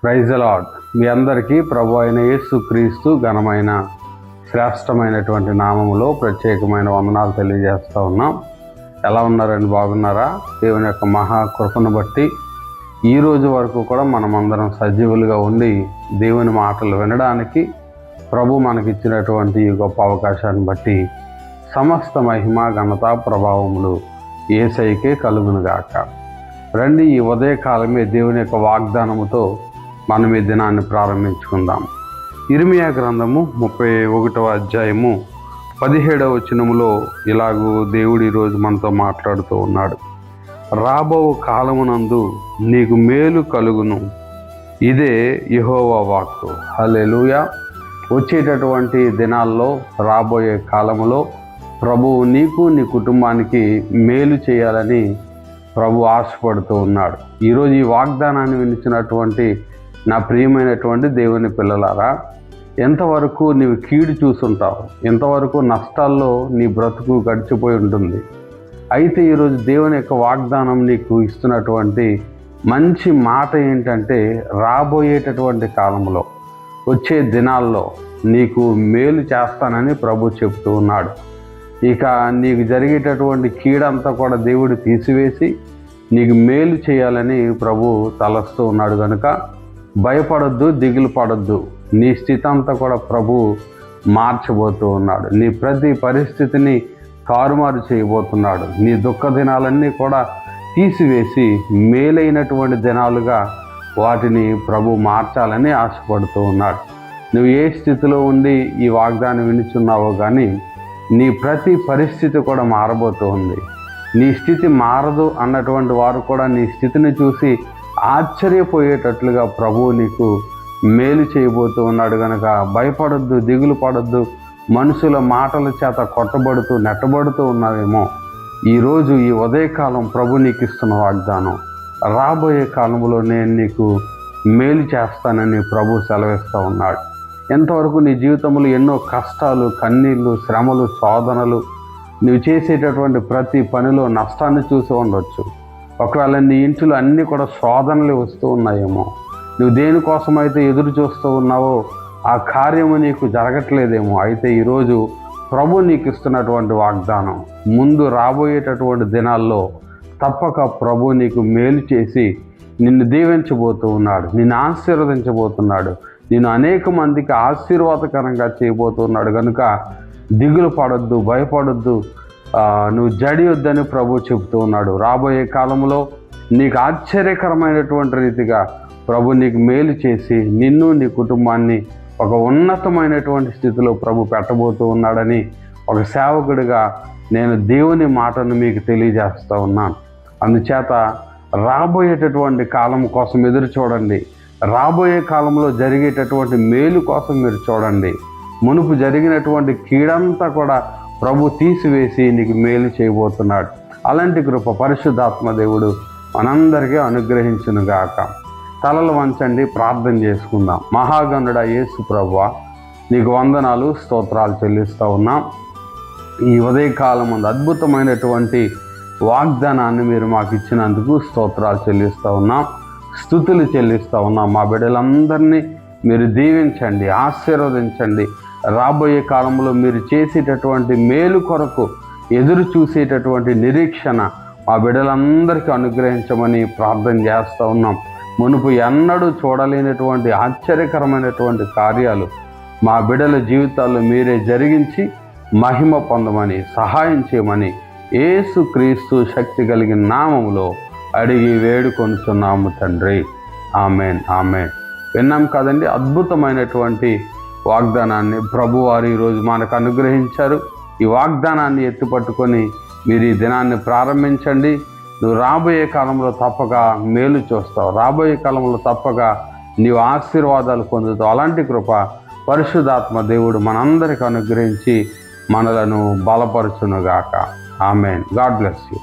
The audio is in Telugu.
Praise the lord. మీ అందరికీ ప్రభు అయిన యేసు క్రీస్తు ఘనమైన శ్రేష్టమైనటువంటి నామములో ప్రత్యేకమైన వందనాలు తెలియజేస్తూ ఉన్నాం. ఎలా ఉన్నారండి? బాగున్నారా? దేవుని యొక్క మహాకృపను బట్టి ఈ రోజు వరకు కూడా మనమందరం సజీవులుగా ఉండి దేవుని మాటలు వినడానికి ప్రభు మనకిచ్చినటువంటి ఈ గొప్ప అవకాశాన్ని బట్టి సమస్త మహిమ ఘనత ప్రభావములు యేసయ్యకే కలుగునుగాక. రండి, ఈ ఉదయకాలమే దేవుని యొక్క వాగ్దానముతో మనం ఈ దినాన్ని ప్రారంభించుకుందాం. ఇర్మియా గ్రంథము 31వ అధ్యాయము 17వ వచనములో ఇలాగూ దేవుడు ఈరోజు మనతో మాట్లాడుతూ ఉన్నాడు. రాబో కాలమునందు నీకు మేలు కలుగును, ఇదే యెహోవా వాక్కు. హల్లెలూయా. వచ్చేటటువంటి దినాల్లో, రాబోయే కాలములో ప్రభువు నీకు నీ కుటుంబానికి మేలు చేయాలని ప్రభు ఆశపడుతూ ఉన్నాడు. ఈరోజు ఈ వాగ్దానాన్ని వినిచినటువంటి నా ప్రియమైనటువంటి దేవుని పిల్లలారా, ఎంతవరకు నీవు కీడు చూసుంటావు, ఎంతవరకు నష్టాల్లో నీ బ్రతుకు గడిచిపోయి ఉంటుంది. అయితే ఈరోజు దేవుని యొక్క వాగ్దానం నీకు ఇస్తున్నటువంటి మంచి మాట ఏంటంటే, రాబోయేటటువంటి కాలంలో, వచ్చే దినాల్లో నీకు మేలు చేస్తానని ప్రభు చెప్తూ ఉన్నాడు. ఇక నీకు జరిగేటటువంటి కీడంతా కూడా దేవుడు తీసివేసి నీకు మేలు చేయాలని ప్రభు తలస్తూ ఉన్నాడు. కనుక భయపడొద్దు, దిగులు పడొద్దు. నీ స్థితి అంతా కూడా ప్రభు మార్చబోతూ ఉన్నాడు. నీ ప్రతి పరిస్థితిని తారుమారు చేయబోతున్నాడు. నీ దుఃఖ దినాలన్నీ కూడా తీసివేసి మేలైనటువంటి దినాలుగా వాటిని ప్రభు మార్చాలని ఆశపడుతూ ఉన్నాడు. నువ్వు ఏ స్థితిలో ఉండి ఈ వాగ్దానం వినిచున్నావో కానీ నీ ప్రతి పరిస్థితి కూడా మారబోతూ ఉంది. నీ స్థితి మారదు అన్నటువంటి వారు కూడా నీ స్థితిని చూసి ఆశ్చర్యపోయేటట్లుగా ప్రభువు నీకు మేలు చేయబోతూ ఉన్నాడు. కనుక భయపడొద్దు, దిగులు పడొద్దు. మనుషుల మాటల చేత కొట్టబడుతూ నెట్టబడుతూ ఉన్నావేమో. ఈరోజు ఈ ఉదయకాలం ప్రభు నీకు ఇస్తున్న వాగ్దానం, రాబోయే కాలంలో నేను నీకు మేలు చేస్తానని ప్రభు సెలవిస్తూ ఉన్నాడు. ఎంతవరకు నీ జీవితంలో ఎన్నో కష్టాలు, కన్నీళ్ళు, శ్రమలు, శోధనలు, నువ్వు చేసేటటువంటి ప్రతి పనిలో నష్టాన్ని చూసి ఉండొచ్చు. ఒకవేళ నీ ఇంట్లో అన్నీ కూడా శోధనలు వస్తూ ఉన్నాయేమో. నువ్వు దేనికోసమైతే ఎదురు చూస్తూ ఉన్నావో ఆ కార్యము నీకు జరగట్లేదేమో. అయితే ఈరోజు ప్రభు నీకు ఇస్తున్నటువంటి వాగ్దానం, ముందు రాబోయేటటువంటి దినాల్లో తప్పక ప్రభు నీకు మేలు చేసి నిన్ను దీవించబోతూ ఉన్నాడు, నిన్ను ఆశీర్వదించబోతున్నాడు, నిన్ను అనేక మందికి ఆశీర్వాదకరంగా చేయబోతున్నాడు. కనుక దిగులు పడొద్దు, భయపడొద్దు, నువ్వు జడియొద్దని ప్రభు చెబుతూ ఉన్నాడు. రాబోయే కాలంలో నీకు ఆశ్చర్యకరమైనటువంటి రీతిగా ప్రభు నీకు మేలు చేసి నిన్ను, నీ కుటుంబాన్ని ఒక ఉన్నతమైనటువంటి స్థితిలో ప్రభు పెట్టబోతూ ఉన్నాడని ఒక సేవకుడిగా నేను దేవుని మాటను మీకు తెలియజేస్తూ ఉన్నాను. అందుచేత రాబోయేటటువంటి కాలం కోసం ఎదురు చూడండి. రాబోయే కాలంలో జరిగేటటువంటి మేలు కోసం మీరు చూడండి. మునుపు జరిగినటువంటి కీడంతా కూడా ప్రభు తీసివేసి నీకు మేలు చేయబోతున్నాడు. అలాంటి కృప పరిశుద్ధాత్మ దేవుడు మనందరికీ అనుగ్రహించునుగాక. తలలు వంచండి, ప్రార్థన చేసుకుందాం. మహాగణుడా యేసు ప్రభువా, నీకు వందనాలు, స్తోత్రాలు చెల్లిస్తూ ఉన్నాం. ఈ ఉదయకాలం ముందు అద్భుతమైనటువంటి వాగ్దానాన్ని మీరు మాకు ఇచ్చినందుకు స్తోత్రాలు చెల్లిస్తూ ఉన్నాం, స్తుతులు చెల్లిస్తూ ఉన్నాం. మా బిడ్డలందరినీ మీరు దీవించండి, ఆశీర్వదించండి. రాబోయే కాలంలో మీరు చేసేటటువంటి మేలు కొరకు ఎదురు చూసేటటువంటి నిరీక్షణ మా బిడ్డలందరికీ అనుగ్రహించమని ప్రార్థన చేస్తూ ఉన్నాం. మునుపు ఎన్నడూ చూడలేనటువంటి ఆశ్చర్యకరమైనటువంటి కార్యాలు మా బిడ్డల జీవితాల్లో మీరే జరిగించి మహిమ పొందమని, సహాయం చేయమని యేసు క్రీస్తు శక్తి కలిగిన నామములో అడిగి వేడుకొనుచున్నాము తండ్రి. Amen, amen. విన్నాం కదండి, అద్భుతమైనటువంటి వాగ్దానాన్ని ప్రభువారు ఈరోజు మనకు అనుగ్రహించారు. ఈ వాగ్దానాన్ని ఎత్తుపట్టుకొని మీరు ఈ దినాన్ని ప్రారంభించండి. నువ్వు రాబోయే కాలంలో తప్పక మేలు చూస్తావు. రాబోయే కాలంలో తప్పక నీవు ఆశీర్వాదాలు పొందుతావు. అలాంటి కృప పరిశుద్ధాత్మ దేవుడు మనందరికీ అనుగ్రహించి మనలను బలపరచునుగాక. ఆమెన్. God bless you.